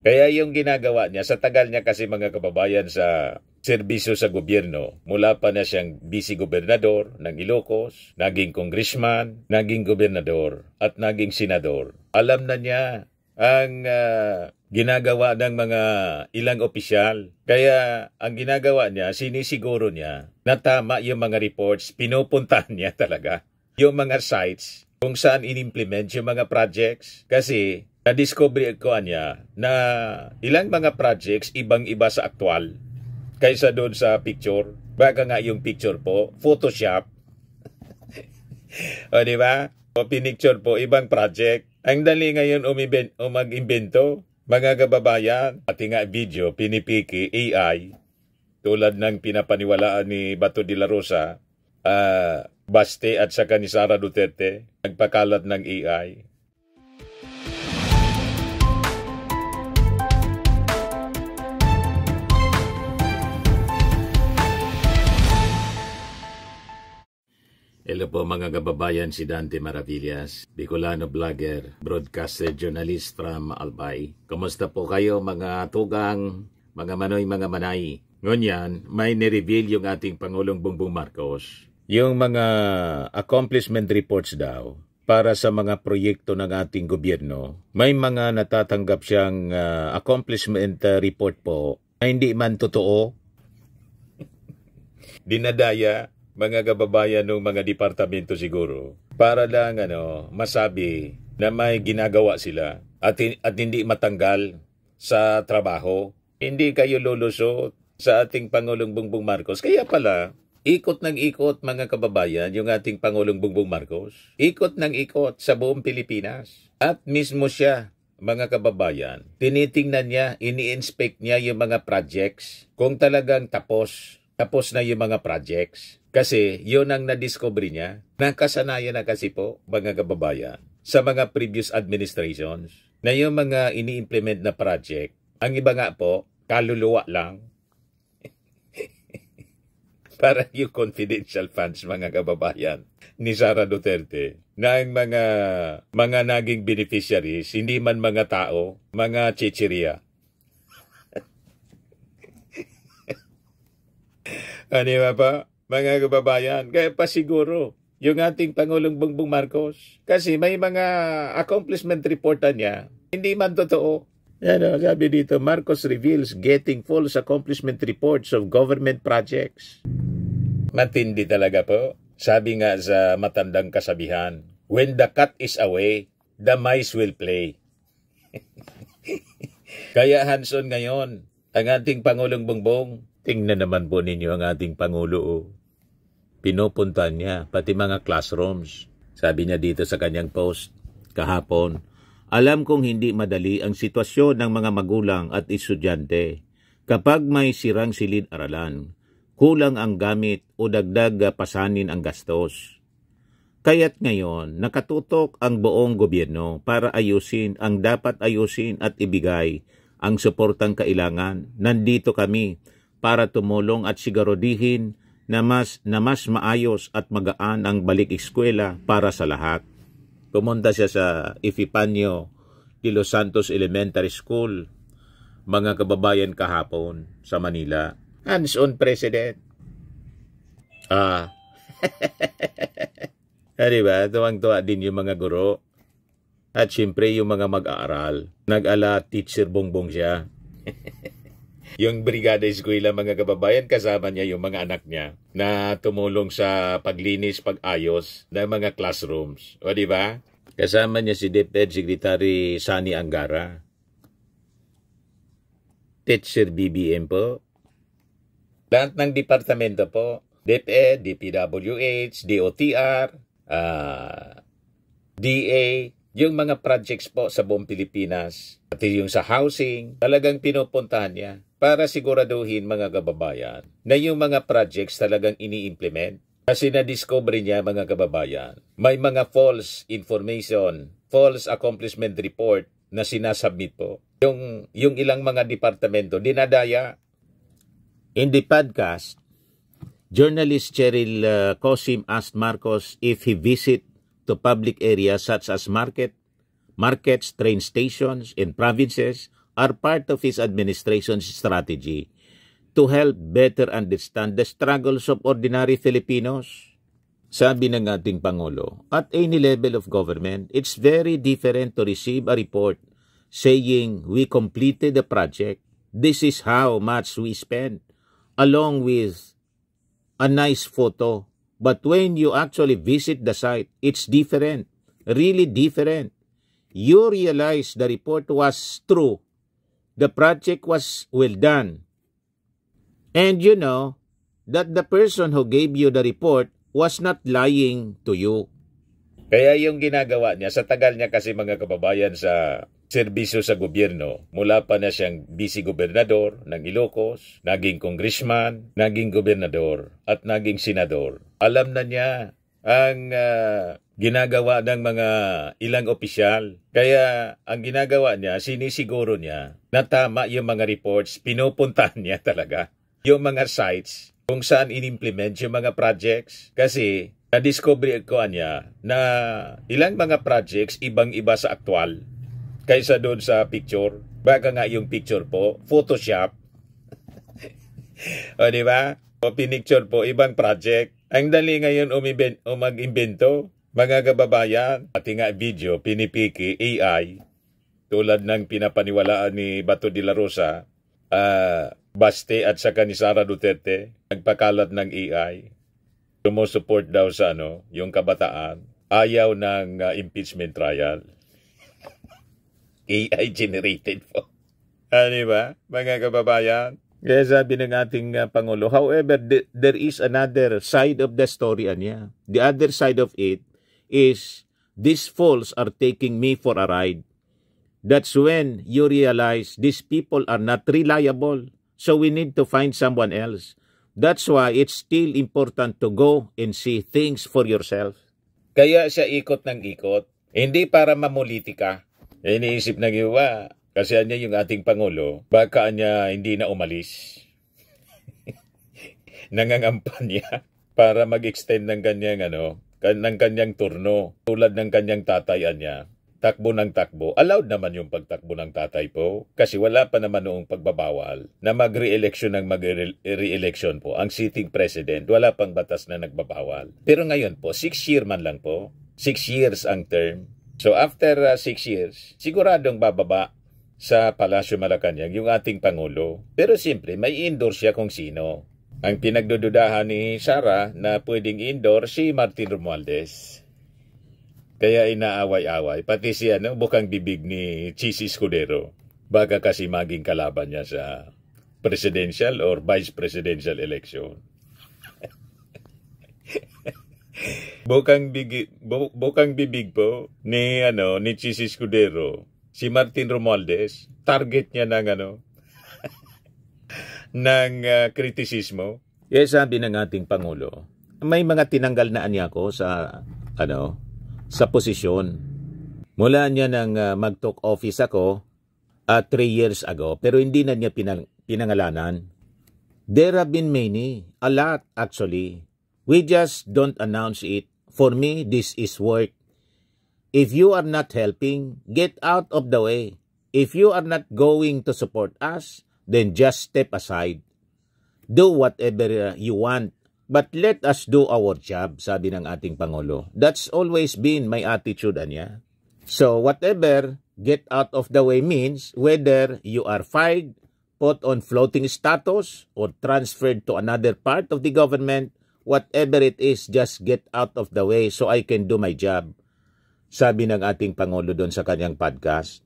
Kaya yung ginagawa niya, sa tagal niya kasi mga kababayan sa serbisyo sa gobyerno, mula pa na siyang vice-gobernador ng Ilocos, naging congressman, naging gobernador, at naging senador. Alam na niya ang ginagawa ng mga ilang opisyal. Kaya ang ginagawa niya, sinisiguro niya na tama yung mga reports, pinupuntahan niya talaga yung mga sites kung saan inimplement yung mga projects. Kasi na-discover ko niya na ilang mga projects ibang-iba sa aktual kaysa doon sa picture. Baka nga yung picture po, Photoshop. O diba? O pinicture po, ibang project. Ang dali ngayon mag-imbento, mga kababayan. Pati nga video, pinipiki, AI. Tulad ng pinapaniwalaan ni Bato de la Rosa, Baste at saka ni Sara Duterte, nagpakalat ng AI. Hello po mga kababayan, si Dante Maravillas, Bicolano vlogger, broadcaster, journalist from Albay. Kumusta po kayo mga tugang, mga manoy, mga manay? Ngunyan, may nireveal yung ating Pangulong Bongbong Marcos. Yung mga accomplishment reports daw para sa mga proyekto ng ating gobyerno. May mga natatanggap siyang accomplishment report po na hindi man totoo. Dinadaya mga kababayan ng mga departamento siguro para lang masabi na may ginagawa sila at hindi matanggal sa trabaho. Hindi kayo lulusot sa ating Pangulong Bongbong Marcos. Kaya pala, ikot ng ikot mga kababayan yung ating Pangulong Bongbong Marcos. Ikot ng ikot sa buong Pilipinas. At mismo siya, mga kababayan, tinitingnan niya, ini-inspect niya yung mga projects kung talagang tapos na yung mga projects. Kasi yun ang na-discover niya. Nakasanayan na kasi po, mga kababayan, sa mga previous administrations na yung mga ini-implement na project, ang iba nga po, kaluluwa lang. Para yung confidential funds, mga kababayan, ni Sara Duterte, na ang mga naging beneficiaries, hindi man mga tao, mga chichirya. Ano ba pa? Mga kababayan, kaya pa siguro yung ating Pangulong Bongbong Marcos. Kasi may mga accomplishment reportan niya, hindi man totoo. Sabi dito, Marcos reveals getting false accomplishment reports of government projects. Matindi talaga po. Sabi nga sa matandang kasabihan, when the cat is away, the mice will play. Kaya hands-on ngayon, ang ating Pangulong Bongbong. Tingnan naman po ninyo ang ating Pangulo. Pinupuntahan niya, pati mga classrooms. Sabi niya dito sa kanyang post kahapon, alam kong hindi madali ang sitwasyon ng mga magulang at estudyante kapag may sirang silid-aralan, kulang ang gamit o dagdag pasanin ang gastos. Kaya't ngayon, nakatutok ang buong gobyerno para ayusin ang dapat ayusin at ibigay ang suportang kailangan. Nandito kami para tumulong at sigurodihin na mas maayos at magaan ang balik eskwela para sa lahat. Pumunta siya sa Epifanio de los Santos Elementary School, mga kababayan, kahapon sa Manila. Hands-on President. Diba? Tuwang-tuwa din yung mga guro. At siyempre yung mga mag-aaral. Nag-ala teacher Bongbong siya. Yung brigada eskwela, mga kababayan, kasama niya yung mga anak niya na tumulong sa paglinis, pag-ayos ng mga classrooms. O diba? Kasama niya si DepEd Secretary Sani Angara. Teacher BBM po. Lahat ng departamento po. DepEd, DPWH, DOTR, DA, yung mga projects po sa buong Pilipinas. Pati yung sa housing, talagang pinupuntahan niya para siguraduhin, mga kababayan, na yung mga projects talagang ini-implement. Kasi na-discover niya, mga kababayan, may mga false information, false accomplishment report na sinasubmit po. Yung ilang mga departamento, dinadaya. In the podcast, journalist Cheryl Cosim asked Marcos if he visit to public areas such as markets, train stations in provinces, are part of his administration's strategy to help better understand the struggles of ordinary Filipinos. Sabi ng ating Pangulo, at any level of government, it's very different to receive a report saying we completed the project. This is how much we spent, along with a nice photo. But when you actually visit the site, it's different, really different. You realize the report was true. The project was well done. And you know that the person who gave you the report was not lying to you. Kaya yung ginagawa niya, sa tagal niya kasi mga kababayan sa serbisyo sa gobyerno, mula pa na siyang vice-gobernador ng Ilocos, naging congressman, naging gobernador, at naging senador. Alam na niya ang ginagawa ng mga ilang opisyal. Kaya ang ginagawa niya, sinisiguro niya na tama yung mga reports, pinupuntahan niya talaga yung mga sites kung saan in-implement yung mga projects. Kasi na-discover ko niya na ilang mga projects ibang-iba sa aktual kaysa doon sa picture. Baka nga yung picture po, Photoshop. O diba? O pinicture po, ibang project. Ang dali ngayon mag-imbento. Mga kababayan, pati nga video, pinipiki AI, tulad ng pinapaniwalaan ni Bato de la Rosa, Baste at saka ni Sara Duterte, nagpakalat ng AI, sumusupport daw sa yung kabataan, ayaw ng impeachment trial. AI generated po. Diba, mga kababayan? Kaya sabi ng ating Pangulo, however, there is another side of the story niya. The other side of it is these fools are taking me for a ride. That's when you realize these people are not reliable. So we need to find someone else. That's why it's still important to go and see things for yourself. Kaya siya ikot ng ikot. Hindi para mamulitika. Iniisip ng iba, kasi niya yung ating Pangulo, baka niya hindi na umalis. Nangangampanya para mag-extend ng kanyang ng kanyang turno, tulad ng kanyang tatay niya. Takbo ng takbo. Allowed naman yung pagtakbo ng tatay po kasi wala pa naman noong pagbabawal na mag-re-election ng mag-re-election po ang sitting president. Wala pang batas na nagbabawal. Pero ngayon po, 6 year man lang po. 6 years ang term. So after 6 years, siguradong bababa sa Palasyo Malacanang yung ating Pangulo. Pero siyempre, may endorse siya kung sino. Ang pinagdududahan ni Sara na pwedeng indoor si Martin Romualdez. Kaya inaaway-away. Pati si bukang bibig ni Chis Escudero. Baka kasi maging kalaban niya sa presidential or vice presidential election. Bukang bibig po ni Chis Escudero. Si Martin Romualdez, target niya ng ng kritisismo. Yes, sabi ng ating Pangulo, may mga tinanggal na niya ko sa sa posisyon. Mula niya nang mag-took office ako 3 years ago, pero hindi na niya pinangalanan. There have been many, a lot actually. We just don't announce it. For me, this is work. If you are not helping, get out of the way. If you are not going to support us, then just step aside. Do whatever you want, but let us do our job, sabi ng ating Pangulo. That's always been my attitude niya. So whatever get out of the way means, whether you are fired, put on floating status, or transferred to another part of the government, whatever it is, just get out of the way so I can do my job, sabi ng ating Pangulo doon sa kanyang podcast.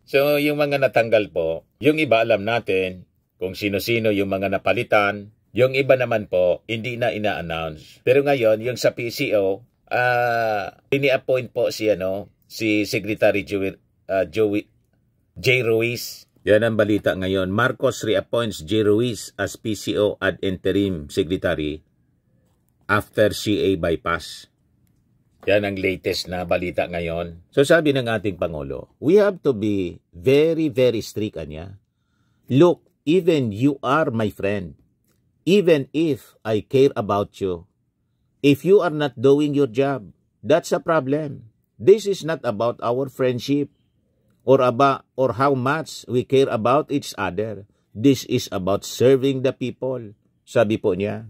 So, yung mga natanggal po, yung iba alam natin kung sino-sino yung mga napalitan. Yung iba naman po, hindi na ina-announce. Pero ngayon, yung sa PCO, ini-appoint po si Secretary J. Ruiz. Yan ang balita ngayon. Marcos reappoints J. Ruiz as PCO ad interim secretary after CA bypass. Yan ang latest na balita ngayon. So sabi ng ating Pangulo, we have to be very, very strict niya. Look, even you are my friend. Even if I care about you, if you are not doing your job, that's a problem. This is not about our friendship. or how much we care about each other. This is about serving the people. Sabi po niya.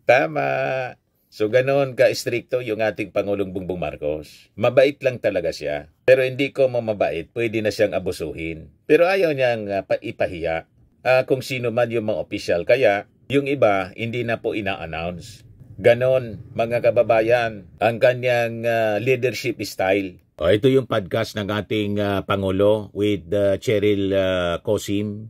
Tama. So ganoon ka-stricto yung ating Pangulong Bongbong Marcos. Mabait lang talaga siya. Pero hindi ko mabait, pwede na siyang abusuhin. Pero ayaw niyang ipahiya kung sino man yung mga opisyal. Kaya yung iba hindi na po ina-announce. Ganon, mga kababayan, ang kanyang leadership style. Ito yung podcast ng ating Pangulo with Cheryl Cosim.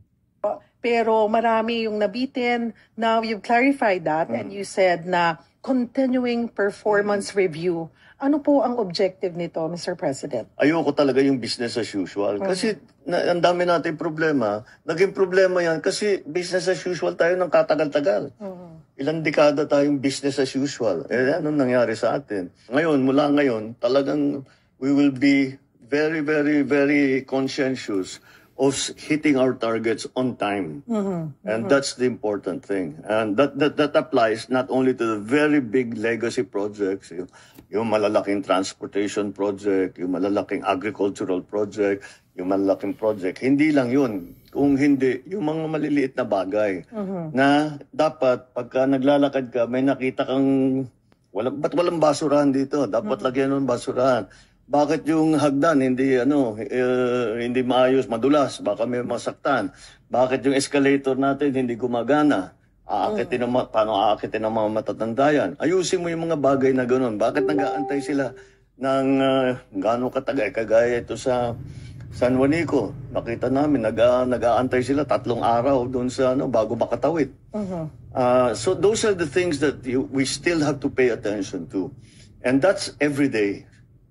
Pero marami yung nabitin. Now you've clarified that and you said na continuing performance review. Ano po ang objective nito, Mr. President? Ayoko talaga yung business as usual. Kasi ang dami natin problema. Naging problema yan kasi business as usual tayo ng katagal-tagal. Ilang dekada tayong business as usual. Anong nangyari sa atin? Ngayon, mula ngayon, talagang we will be very, very, very conscientious of hitting our targets on time. And that's the important thing. And that applies not only to the very big legacy projects, yung malalaking transportation project, yung malalaking agricultural project, yung malalaking project. Hindi lang yun. Kung hindi, yung mga maliliit na bagay na dapat pagka naglalakad ka, may nakita kang ba't walang basurahan dito? Dapat lagyan ng basurahan. Bakit yung hagdan hindi maayos, madulas, baka may masaktan? Bakit yung escalator natin hindi gumagana? Paano aakitin ng mga matatanda yan? Ayusin mo yung mga bagay na gano'n. Bakit nag-aantay sila ng gano'ng katagal? Kagaya ito sa San Juanico, nakita namin, nag-aantay sila 3 araw doon sa bago makatawid. So those are the things that we still have to pay attention to. And that's every day.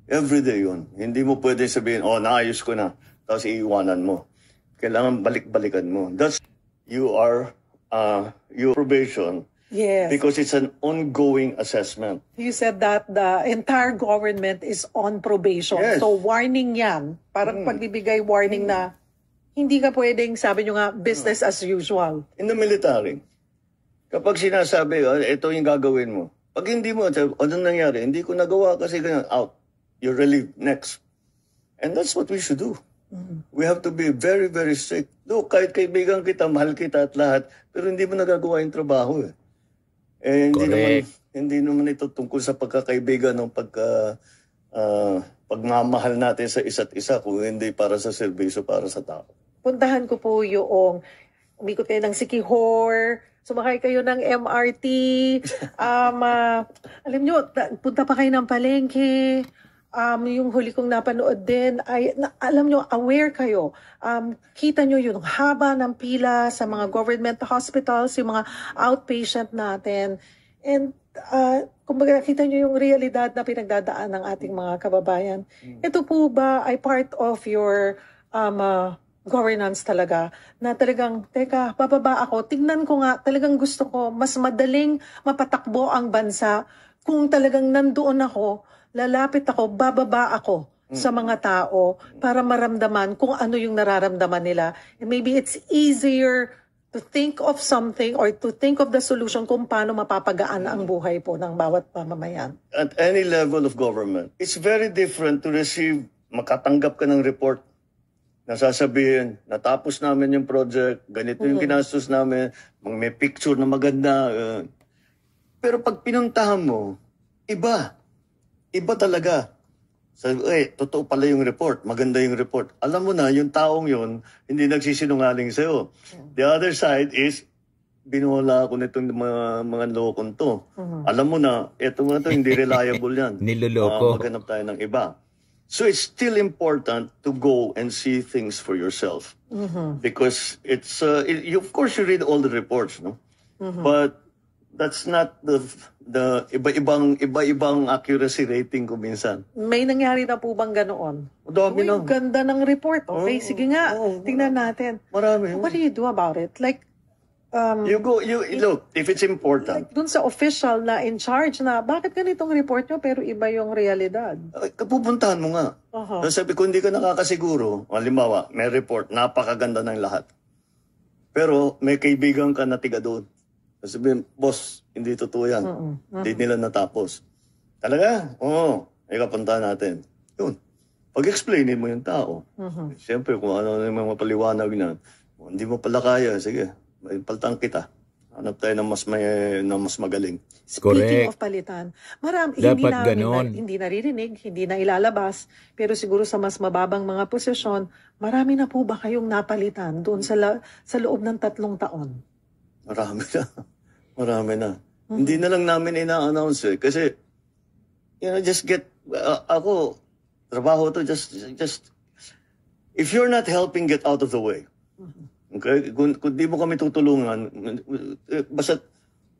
Every day yun. Hindi mo pwede sabihin, naayos ko na, tapos iiwanan mo. Kailangan balik-balikan mo. That's, your probation. Yes. Because it's an ongoing assessment. You said that the entire government is on probation. Yes. So warning yan. Parang pagbibigay warning na hindi ka pwedeng, sabi nyo nga, business as usual. In the military, kapag sinasabi, ito yung gagawin mo. Pag hindi mo, anong nangyari? Hindi ko nagawa kasi ganyan, out. You're relieved. Next. And that's what we should do. We have to be very, very strict. Look, kahit kaibigan kita, mahal kita at lahat, pero hindi mo nagagawa yung trabaho eh. Hindi naman ito tungkol sa pagkakaibigan o pagmamahal natin sa isa't isa kung hindi para sa serbisyo, para sa tao. Puntahan ko po yung umikot kayo ng Siquijor, sumakay kayo ng MRT, alam nyo, punta pa kayo ng palengke. Yung huli kong napanood din, alam nyo, aware kayo. Kita nyo yung haba ng pila sa mga government hospitals, yung mga outpatient natin. And kumbaga, kita nyo yung realidad na pinagdadaan ng ating mga kababayan. Ito po ba ay part of your governance talaga? Na talagang, teka, bababa ako. Tignan ko nga, talagang gusto ko, mas madaling mapatakbo ang bansa kung talagang nandoon ako, lalapit ako, bababa ako sa mga tao para maramdaman kung ano yung nararamdaman nila. And maybe it's easier to think of something or to think of the solution kung paano mapapagaan ang buhay po ng bawat mamamayan. At any level of government, it's very different to receive, makatanggap ka ng report na sasabihin, natapos namin yung project, ganito yung ginastos namin, may picture na maganda. Pero pag pinuntahan mo, iba talaga. Totoo pala yung report, maganda yung report. Alam mo na, yung taong yun, hindi nagsisinungaling sa'yo. The other side is, binuhala ako nitong mga lokon to. Alam mo na, eto hindi reliable yan. Niloloko. Maghanap tayo ng iba. So it's still important to go and see things for yourself. Because it's, of course you read all the reports, no? But that's not the iba-ibang accuracy rating ko minsan. May nangyari na po bang ganoon? Dami na. Ganda ng report. Okay, sige nga. Tingnan natin. Marami. What do you do about it? Like, look, if it's important. Like dun sa official na in charge na, bakit ganitong report nyo pero iba yung realidad? Kapupuntahan mo nga. Sabi ko, hindi ka nakakasiguro. Halimbawa, may report, napakaganda ng lahat. Pero may kaibigan ka na tiga doon. Sabihin, boss, hindi totoo yan. Hindi nila natapos. Talaga? Oo. Ikapunta natin. Yun. pag-explainin mo yung tao. Siyempre, kung ano yung mga paliwanag na, hindi mo pala kaya, sige, paltang kita. Hanap tayo ng mas magaling. Speaking Correct. of palitan, marami, Dapat hindi ganon. hindi naririnig, hindi na ilalabas, pero siguro sa mas mababang mga posisyon, marami na po ba kayong napalitan doon sa loob ng 3 taon? Marami na. Marami na. Hindi na lang namin ina-announce kasi, just get, ako, trabaho to, just, if you're not helping, get out of the way. Okay? Kung di mo kami tutulungan, basta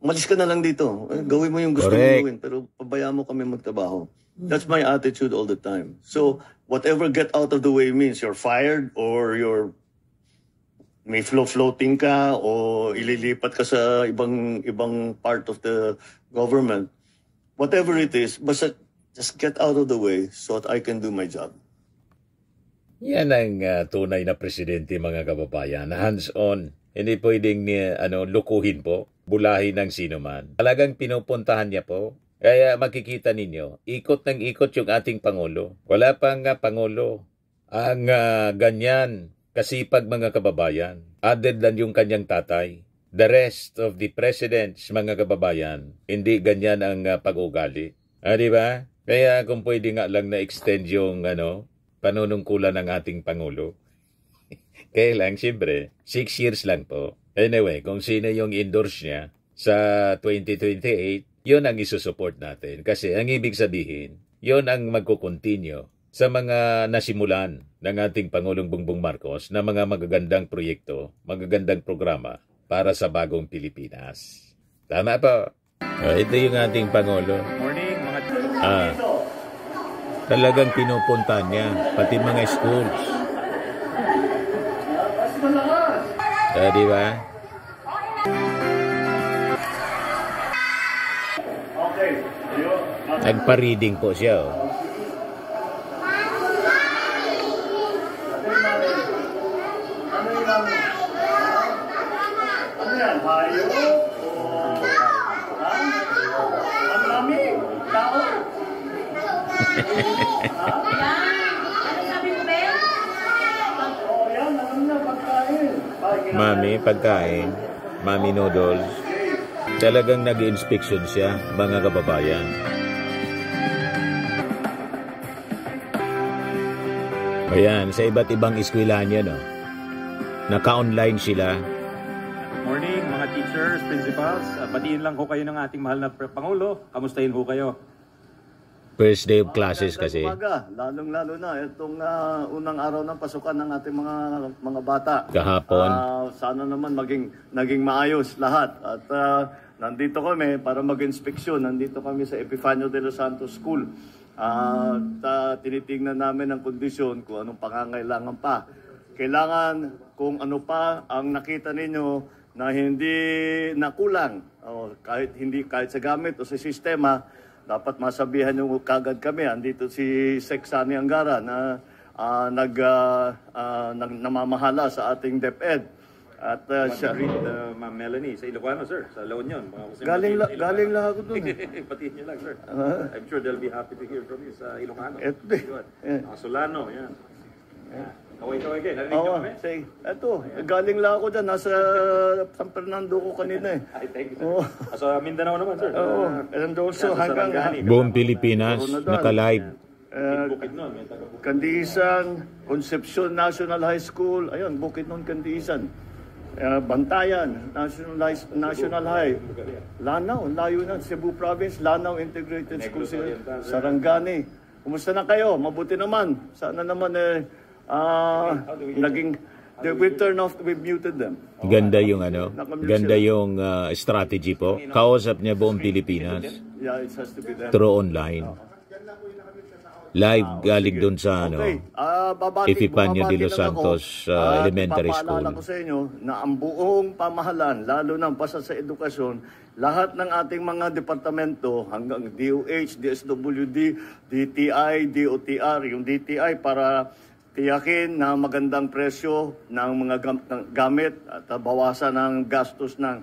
malis ka na lang dito. Gawin mo yung gusto mo Correct. gawin, pero pabayaan mo kami magtrabaho. That's my attitude all the time. So, whatever get out of the way means you're fired or may floating ka o ililipat ka sa ibang part of the government. Whatever it is, basta just get out of the way so that I can do my job. Yan ang tunay na presidente, mga kababayan. Hands-on. Hindi pwedeng lukuhin po, bulahin ng sino man. Talagang pinupuntahan niya po. Kaya makikita ninyo, ikot ng ikot yung ating Pangulo. Wala pang Pangulo ang ganyan kasipag, mga kababayan. Added lang yung kanyang tatay. The rest of the presidents, mga kababayan, hindi ganyan ang pag-ugali. Di ba? Kaya kung pwede nga lang na-extend yung panunungkulan ng ating Pangulo. Kaya lang, siyempre, 6 years lang po. Anyway, kung sino yung endorse niya sa 2028, yun ang isusupport natin. Kasi ang ibig sabihin, yun ang magkukontinue sa mga nasimulan ng ating Pangulong Bongbong Marcos na mga magagandang proyekto, magagandang programa para sa bagong Pilipinas. Tama po. Ito yung ating Pangulo. Morning, mga Talagang pinupunta niya, pati mga schools. Di ba? Nagpa-reading po siya. Ano yan? Hayo? Ang dami? Tao? Mami, pagkain. Mami noodles. Talagang nag-inspection siya, mga kababayan. Ayan, sa iba't ibang eskwelahan niya, no? Naka-online sila. morning, mga teachers, principals. Batiin lang ho kayo ng ating mahal na Pangulo. Kamustahin ho kayo? First day of classes kasi. Umaga, lalong-lalo na itong unang araw ng pasukan ng ating mga bata. Kahapon. Sana naman naging maayos lahat. At nandito kami para mag-inspeksyon. Nandito kami sa Epifanio de los Santos School. Tinitingnan namin ang kondisyon kung anong pangangailangan pa. Kailangan kung ano pa ang nakita ninyo na hindi nakulang. Kahit sa gamit o sa sistema, dapat masabihan nyo kagad kami. Andito si Sec Sani Angara na namamahala sa ating DepEd. At siya Ma'am Melanie, sa Ilocano, sir. Sa La Union. galing lang ako dun. Batiin niyo lang, sir. I'm sure they'll be happy to hear from you sa Ilocano. Solano, yan. Kaway-kaway kayo. Narinig niyo kami? Eto, galing lang ako dyan. Nasa San Fernando ko kanina eh. Ay, thank you, sir. Sa Mindanao naman, sir. And also hanggang Buong Pilipinas, naka-live. Bukidnon, may taga-Bukidnon. Kandiisan, Concepcion National High School, ayun, Bukidnon, Kandiisan. Bantayan, National High. Lanao, layo na, Cebu Province, Lanao Integrated School, Sarangani. Kumusta na kayo? Mabuti naman. Sana naman naging, we turn off, we muted them. Ganda yung ganda yung strategy po. Kausap niya buong Pilipinas. Yeah, it has to be there. Through online. Live galing dun sa Epifanio de los Santos Elementary School. Papaalala ko sa inyo na ang buong pamahalaan, lalo na pasa sa edukasyon, lahat ng ating mga departamento hanggang DOH, DSWD, DTI, DOTR, yung DTI para tiyakin na magandang presyo ng mga gamit at bawasan ng gastos ng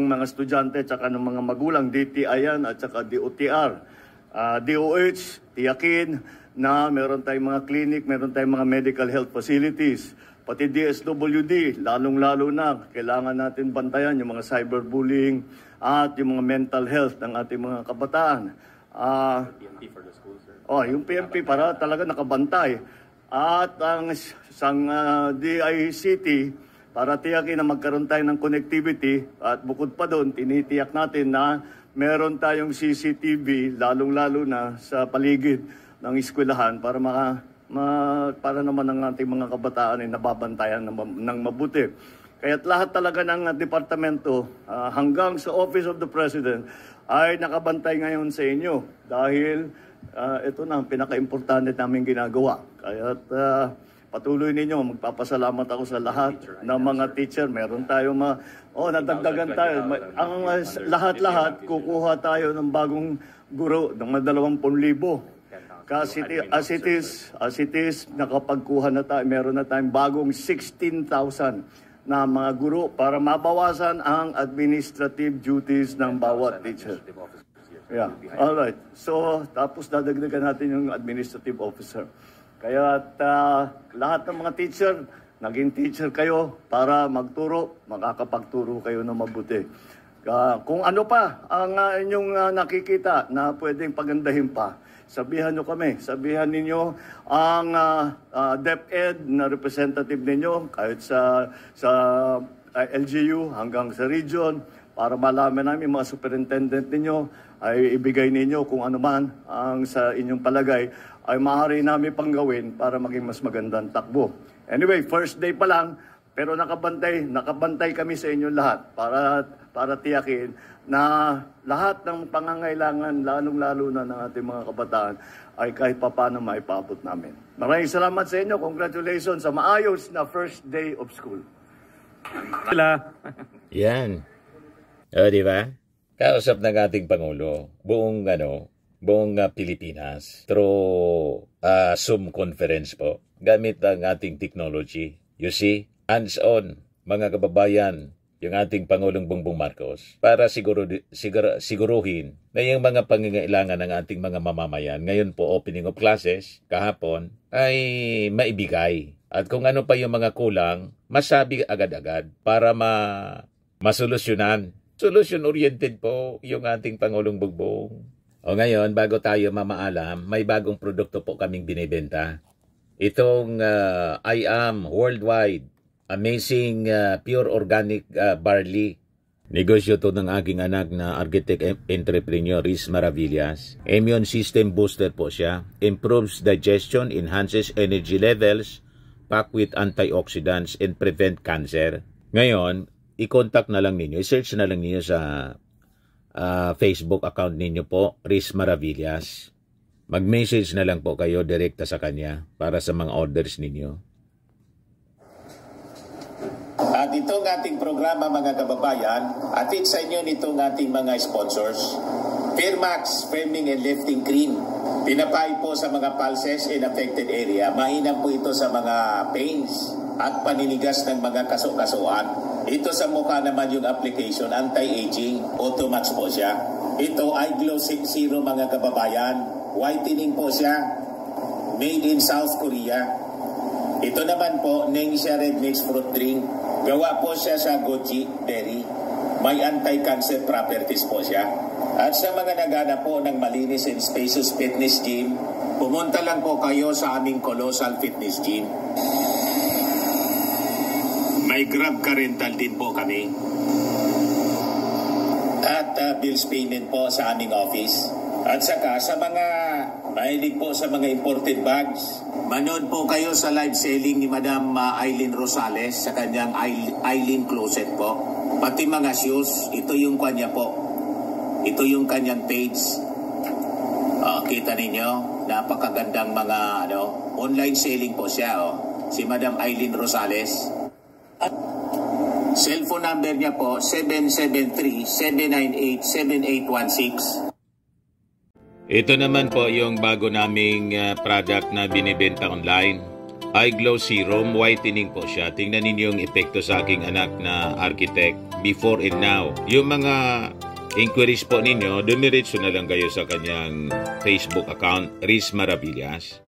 mga estudyante at saka ng mga magulang, DTI yan at saka DOTR. DOH, tiyakin na meron tayong mga clinic, meron tayong mga medical health facilities. Pati DSWD, lalong-lalo na, kailangan natin bantayan yung mga cyberbullying at yung mga mental health ng ating mga kabataan. PNP for the school, sir. Yung PNP para talaga nakabantay. At ang DICT, para tiyakin na magkaroon tayo ng connectivity. At bukod pa doon, tinitiyak natin na meron tayong CCTV, lalong-lalo na sa paligid ng eskwelahan para para naman ang ating mga kabataan ay nababantayan ng mabuti. Kaya't lahat talaga ng departamento hanggang sa Office of the President ay nakabantay ngayon sa inyo dahil ito na ang pinaka-importante namin ginagawa. Kaya't patuloy ninyo, magpapasalamat ako sa lahat ng mga teacher. Meron tayo nadagdagan tayo. Ang lahat-lahat, kukuha tayo ng bagong guro ng 20,000. Kasi as it is, nakapagkuha na tayo, meron na tayong bagong 16,000 na mga guro para mabawasan ang administrative duties ng bawat teacher. Yeah, all right. So, tapos dadagdagan natin yung administrative officer. Kaya lahat ng mga teacher, naging teacher kayo para magturo, makakapagturo kayo na mabuti. Kung ano pa ang inyong nakikita na pwedeng pagandahin pa, sabihan nyo kami, sabihan ninyo ang DepEd na representative ninyo kahit sa LGU hanggang sa region para malaman namin mga superintendent ninyo ay ibigay ninyo kung ano man ang sa inyong palagay ay maaari namin pang gawin para maging mas magandang takbo. Anyway, first day pa lang pero nakabantay kami sa inyong lahat para tiyakin na lahat ng pangangailangan, lalong-lalo na ng ating mga kabataan, ay kahit paano maipaabot namin. Maraming salamat sa inyo. Congratulations sa maayos na first day of school. Yan. Di ba? Kausap ng ating Pangulo, buong Pilipinas, through Zoom conference po, gamit ang ating technology. You see, hands-on, mga kababayan, yung ating Pangulong Bongbong Marcos para siguruhin na yung mga pangangailangan ng ating mga mamamayan, ngayon po opening of classes, kahapon, ay maibigay. At kung ano pa yung mga kulang, masabi agad-agad para masolusyonan. Solution-oriented po yung ating Pangulong Bongbong. O ngayon, bago tayo mamaalam, may bagong produkto po kaming binibenta. Itong I Am Worldwide Amazing Pure Organic Barley. Negosyo to ng aking anak na architect entrepreneur Riz Maravillas. Immune system booster po siya. Improves digestion, enhances energy levels, packed with antioxidants and prevent cancer. Ngayon, i-contact na lang ninyo, i-search na lang ninyo sa Facebook account ninyo po, Riz Maravillas. Mag-message na lang po kayo direkta sa kanya para sa mga orders ninyo. At itong ating programa mga kababayan, atid sa inyo nitong ating mga sponsors. Firmax Firming and Lifting Cream. Pinapay po sa mga pulses in affected area. Mainam po ito sa mga pains at paninigas ng mga kaso-kasuan. Ito sa mukha naman yung application, anti-aging, Automax po siya. Ito ay Glow Zero mga kababayan. Whitening po siya. Made in South Korea. Ito naman po, Ningxia Red Mix Fruit Drink. Gawa po siya sa goji berry. May anti-cancer properties po siya. At sa mga nagana po ng malinis and spacious fitness gym, pumunta lang po kayo sa aming Colossal Fitness Gym. May Grab car rental din po kami. At bills payment po sa aming office. At saka sa mga mahilig po sa mga imported bags, manood po kayo sa live selling ni Madam Aileen Rosales sa kanyang Aileen Closet po. Pati mga shoes, ito yung kanya po. Ito yung kanyang page. Kita ninyo, napakagandang mga online selling po siya. Si Madam Aileen Rosales. At cellphone number niya po, 773-798-7816. Ito naman po yung bago naming product na binibenta online. Eye Glow Serum, whitening po siya. Tingnan ninyo yung epekto sa aking anak na architect before and now. Yung mga inquiries po ninyo, dumiretso na lang kayo sa kanyang Facebook account, Riz Maravillas.